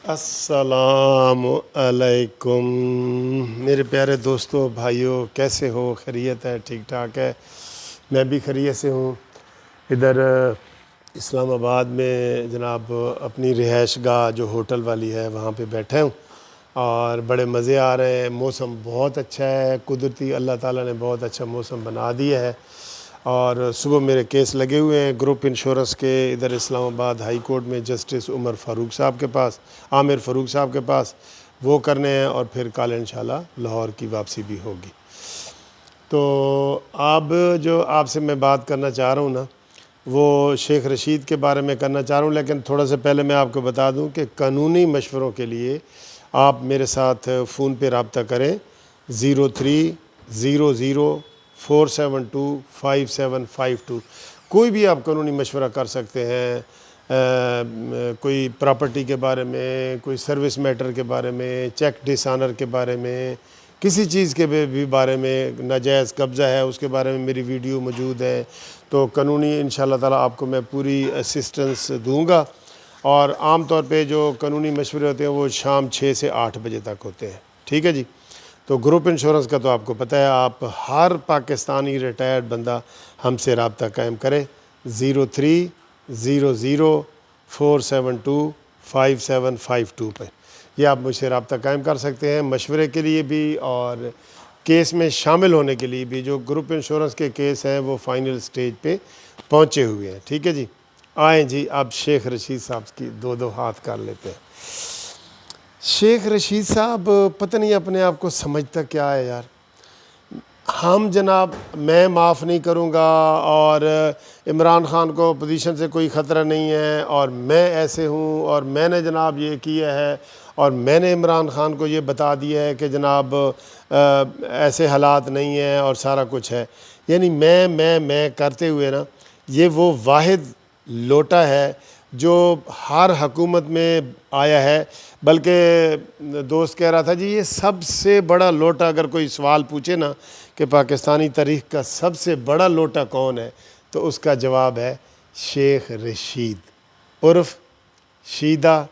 السلام علیکم میرے پیارے دوستو بھائیوں، کیسے ہو؟ خیریت ہے؟ ٹھیک ٹھاک ہے؟ میں بھی خیریت سے ہوں۔ ادھر اسلام آباد میں جناب اپنی رہائش گاہ جو ہوٹل والی ہے وہاں پہ بیٹھے ہوں اور بڑے مزے آ رہے ہیں۔ موسم بہت اچھا ہے، قدرتی اللہ تعالیٰ نے بہت اچھا موسم بنا دیا ہے۔ اور صبح میرے کیس لگے ہوئے ہیں گروپ انشورنس کے، ادھر اسلام آباد ہائی کورٹ میں جسٹس عامر فاروق صاحب کے پاس وہ کرنے ہیں، اور پھر کل انشاءاللہ لاہور کی واپسی بھی ہوگی۔ تو اب جو آپ سے میں بات کرنا چاہ رہا ہوں نا، وہ شیخ رشید کے بارے میں کرنا چاہ رہا ہوں، لیکن تھوڑا سا پہلے میں آپ کو بتا دوں کہ قانونی مشوروں کے لیے آپ میرے ساتھ فون پہ رابطہ کریں 030047255752۔ کوئی بھی آپ قانونی مشورہ کر سکتے ہیں، کوئی پراپرٹی کے بارے میں، کوئی سروس میٹر کے بارے میں، چیک ڈس آنر کے بارے میں، کسی چیز کے بھی بارے میں، ناجائز قبضہ ہے اس کے بارے میں میری ویڈیو موجود ہے۔ تو قانونی انشاءاللہ تعالیٰ آپ کو میں پوری اسسٹنس دوں گا، اور عام طور پہ جو قانونی مشورے ہوتے ہیں وہ شام 6 سے 8 بجے تک ہوتے ہیں، ٹھیک ہے جی۔ تو گروپ انشورنس کا تو آپ کو پتہ ہے، آپ ہر پاکستانی ریٹائرڈ بندہ ہم سے رابطہ قائم کرے 030047255752 پہ، یہ آپ مجھ سے رابطہ قائم کر سکتے ہیں مشورے کے لیے بھی، اور کیس میں شامل ہونے کے لیے بھی۔ جو گروپ انشورنس کے کیس ہیں وہ فائنل سٹیج پہ پہنچے ہوئے ہیں، ٹھیک ہے جی۔ آئیں جی، اب شیخ رشید صاحب کی دو ہاتھ کر لیتے ہیں۔ شیخ رشید صاحب پتہ نہیں اپنے آپ کو سمجھتا کیا ہے یار۔ ہم جناب، میں معاف نہیں کروں گا، اور عمران خان کو اپوزیشن سے کوئی خطرہ نہیں ہے، اور میں ایسے ہوں، اور میں نے جناب یہ کیا ہے، اور میں نے عمران خان کو یہ بتا دیا ہے کہ جناب ایسے حالات نہیں ہیں اور سارا کچھ ہے۔ یعنی میں کرتے ہوئے نا، یہ وہ واحد لوٹا ہے جو ہر حکومت میں آیا ہے۔ بلکہ دوست کہہ رہا تھا جی، یہ سب سے بڑا لوٹا، اگر کوئی سوال پوچھے نا کہ پاکستانی تاریخ کا سب سے بڑا لوٹا کون ہے، تو اس کا جواب ہے شیخ رشید عرف شیدہ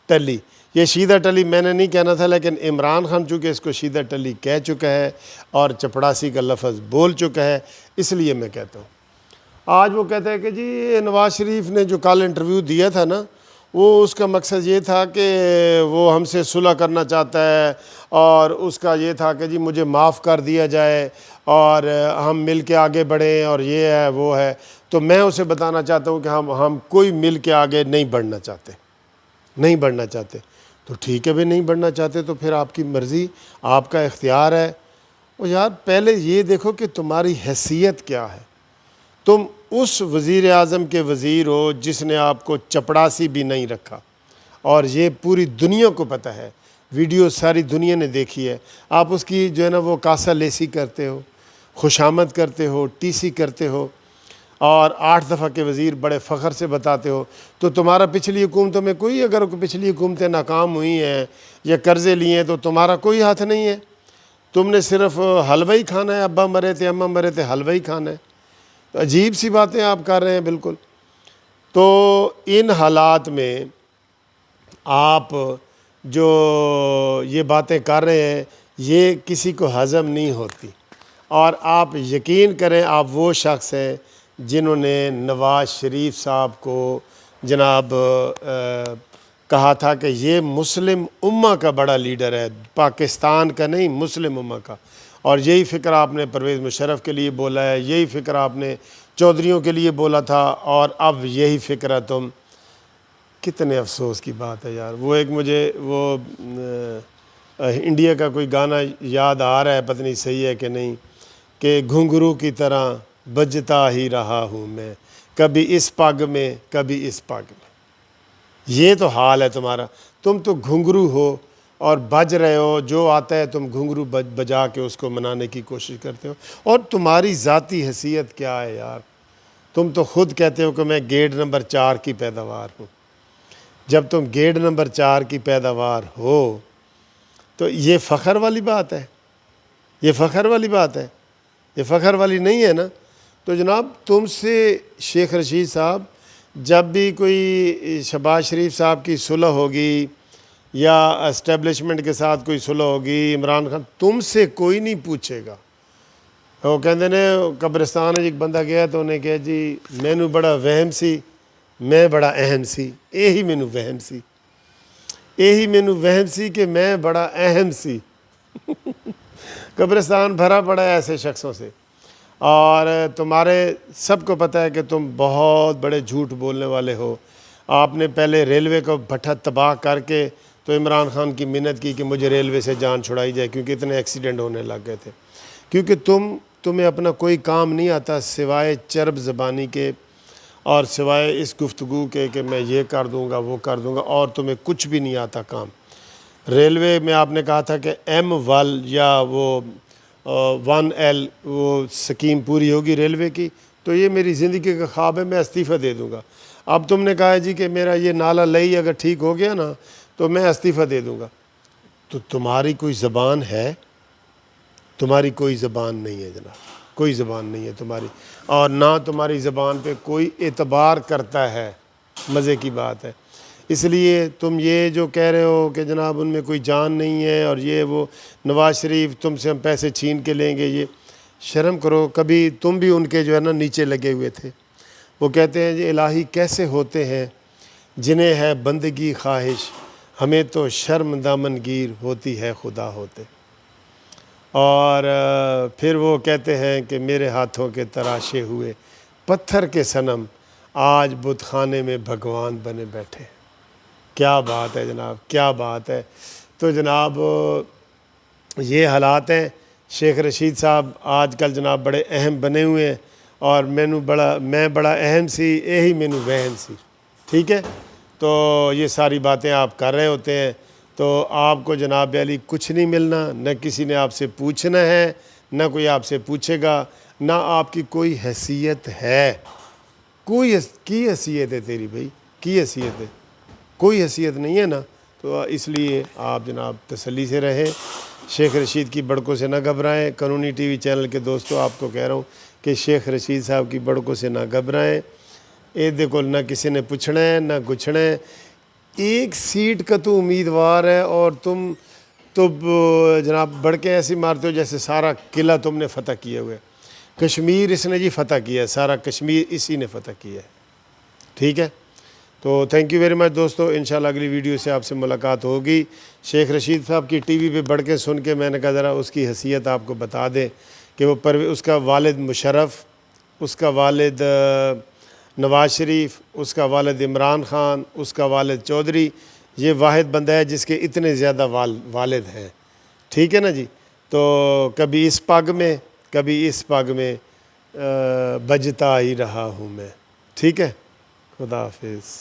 ٹلی۔ یہ شیدہ ٹلی میں نے نہیں کہنا تھا، لیکن عمران خان چونکہ اس کو شیدہ ٹلی کہہ چکا ہے اور چپڑاسی کا لفظ بول چکا ہے، اس لیے میں کہتا ہوں۔ آج وہ کہتا ہے کہ جی نواز شریف نے جو کل انٹرویو دیا تھا نا، وہ اس کا مقصد یہ تھا کہ وہ ہم سے صلح کرنا چاہتا ہے، اور اس کا یہ تھا کہ جی مجھے معاف کر دیا جائے اور ہم مل کے آگے بڑھیں، اور یہ ہے وہ ہے۔ تو میں اسے بتانا چاہتا ہوں کہ ہم کوئی مل کے آگے نہیں بڑھنا چاہتے۔ تو ٹھیک ہے بھائی، نہیں بڑھنا چاہتے تو پھر آپ کی مرضی، آپ کا اختیار ہے۔ اور یار پہلے یہ دیکھو کہ تمہاری حیثیت کیا ہے۔ تم اس وزیر اعظم کے وزیر ہو جس نے آپ کو چپڑاسی بھی نہیں رکھا، اور یہ پوری دنیا کو پتہ ہے، ویڈیو ساری دنیا نے دیکھی ہے۔ آپ اس کی جو ہے نا وہ کاسا لیسی کرتے ہو، خوشامد کرتے ہو، ٹی سی کرتے ہو، اور 8 دفعہ کے وزیر بڑے فخر سے بتاتے ہو۔ تو تمہارا پچھلی حکومتوں میں کوئی، اگر پچھلی حکومتیں ناکام ہوئی ہیں یا قرضے لیے ہیں، تو تمہارا کوئی ہاتھ نہیں ہے۔ تم نے صرف حلوہ ہی کھانا ہے، ابا مرے تھے اماں مرے تھے، حلوہ ہی کھانا ہے۔ تو عجیب سی باتیں آپ کر رہے ہیں بالکل۔ تو ان حالات میں آپ جو یہ باتیں کر رہے ہیں، یہ کسی کو ہضم نہیں ہوتی، اور آپ یقین کریں آپ وہ شخص ہیں جنہوں نے نواز شریف صاحب کو جناب کہا تھا کہ یہ مسلم امہ کا بڑا لیڈر ہے، پاکستان کا نہیں، مسلم امہ کا۔ اور یہی فکر آپ نے پرویز مشرف کے لیے بولا ہے، یہی فکر آپ نے چودھریوں کے لیے بولا تھا، اور اب یہی فکر ہے تم۔ کتنے افسوس کی بات ہے یار۔ وہ ایک مجھے وہ انڈیا کا کوئی گانا یاد آ رہا ہے، پتہ نہیں صحیح ہے کہ نہیں، کہ گھنگرو کی طرح بجتا ہی رہا ہوں میں، کبھی اس پگ میں کبھی اس پگ میں۔ یہ تو حال ہے تمہارا، تم تو گھنگرو ہو اور بج رہے ہو، جو آتا ہے تم گھنگرو بجا کے اس کو منانے کی کوشش کرتے ہو۔ اور تمہاری ذاتی حیثیت کیا ہے یار؟ تم تو خود کہتے ہو کہ میں گیٹ نمبر 4 کی پیداوار ہوں۔ جب تم گیٹ نمبر 4 کی پیداوار ہو تو یہ فخر والی بات ہے؟ یہ فخر والی بات ہے؟ یہ فخر والی نہیں ہے نا۔ تو جناب تم سے شیخ رشید صاحب، جب بھی کوئی شہباز شریف صاحب کی صلح ہوگی یا اسٹیبلشمنٹ کے ساتھ کوئی صلح ہوگی، عمران خان تم سے کوئی نہیں پوچھے گا۔ وہ کہتے نے قبرستان ایک بندہ گیا تو انہیں کہا جی مینو بڑا وہم سی، میں بڑا اہم سی، یہی مینو وہم سی، یہی مینو وہم سی کہ میں بڑا اہم سی۔ قبرستان بھرا پڑا ہے ایسے شخصوں سے، اور تمہارے سب کو پتہ ہے کہ تم بہت بڑے جھوٹ بولنے والے ہو۔ آپ نے پہلے ریلوے کو بھٹا تباہ کر کے تو عمران خان کی منت کی کہ مجھے ریلوے سے جان چھڑائی جائے، کیونکہ اتنے ایکسیڈنٹ ہونے لگ گئے تھے، کیونکہ تمہیں اپنا کوئی کام نہیں آتا سوائے چرب زبانی کے اور سوائے اس گفتگو کے کہ میں یہ کر دوں گا وہ کر دوں گا، اور تمہیں کچھ بھی نہیں آتا کام۔ ریلوے میں آپ نے کہا تھا کہ ایم ول یا وہ 1L وہ سکیم پوری ہوگی ریلوے کی، تو یہ میری زندگی کا خواب ہے، میں استعفیٰ دے دوں گا۔ اب تم نے کہا ہے جی کہ میرا یہ نالا لئی اگر ٹھیک ہو گیا نا تو میں استعفیٰ دے دوں گا۔ تو تمہاری کوئی زبان ہے؟ تمہاری کوئی زبان نہیں ہے جناب، کوئی زبان نہیں ہے تمہاری، اور نہ تمہاری زبان پہ کوئی اعتبار کرتا ہے۔ مزے کی بات ہے، اس لیے تم یہ جو کہہ رہے ہو کہ جناب ان میں کوئی جان نہیں ہے اور یہ وہ نواز شریف تم سے ہم پیسے چھین کے لیں گے، یہ شرم کرو۔ کبھی تم بھی ان کے جو ہے نا نیچے لگے ہوئے تھے۔ وہ کہتے ہیں جی الہی کیسے ہوتے ہیں جنہیں ہے بندگی خواہش، ہمیں تو شرم دامن گیر ہوتی ہے خدا ہوتے۔ اور پھر وہ کہتے ہیں کہ میرے ہاتھوں کے تراشے ہوئے پتھر کے صنم آج بت خانے میں بھگوان بنے بیٹھے۔ کیا بات ہے جناب، کیا بات ہے۔ تو جناب یہ حالات ہیں۔ شیخ رشید صاحب آج کل جناب بڑے اہم بنے ہوئے ہیں، اور میں بڑا اہم سی، یہی مینو وہم سی، ٹھیک ہے۔ تو یہ ساری باتیں آپ کر رہے ہوتے ہیں، تو آپ کو جناب علی کچھ نہیں ملنا، نہ کسی نے آپ سے پوچھنا ہے، نہ کوئی آپ سے پوچھے گا، نہ آپ کی کوئی حیثیت ہے۔ کی حیثیت ہے تیری بھائی، کی حیثیت ہے؟ کوئی حیثیت نہیں ہے نا۔ تو اس لیے آپ جناب تسلی سے رہیں، شیخ رشید کی بڑکوں سے نہ گھبرائیں۔ قانونی ٹی وی چینل کے دوستوں آپ کو کہہ رہا ہوں کہ شیخ رشید صاحب کی بڑکوں سے نہ گھبرائیں۔ یہ دیکھو نہ کسی نے پوچھنا ہے نہ گچھنا ہے، ایک سیٹ کا تو امیدوار ہے، اور تم تو جناب بڑکے ایسی مارتے ہو جیسے سارا قلعہ تم نے فتح کیا ہوا ہے۔ کشمیر اس نے جی فتح کیا ہے، سارا کشمیر اسی نے فتح کیا ہے، ٹھیک ہے۔ تو تھینک یو ویری مچ دوستو، انشاءاللہ اگلی ویڈیو سے آپ سے ملاقات ہوگی۔ شیخ رشید صاحب کی ٹی وی پہ بڑھ کے سن کے میں نے کہا ذرا اس کی حیثیت آپ کو بتا دیں کہ وہ اس کا والد مشرف، اس کا والد نواز شریف، اس کا والد عمران خان، اس کا والد چودھری، یہ واحد بندہ ہے جس کے اتنے زیادہ والد ہیں، ٹھیک ہے نا جی۔ تو کبھی اس پگ میں کبھی اس پگ میں بجتا ہی رہا ہوں میں، ٹھیک ہے۔ خدا حافظ۔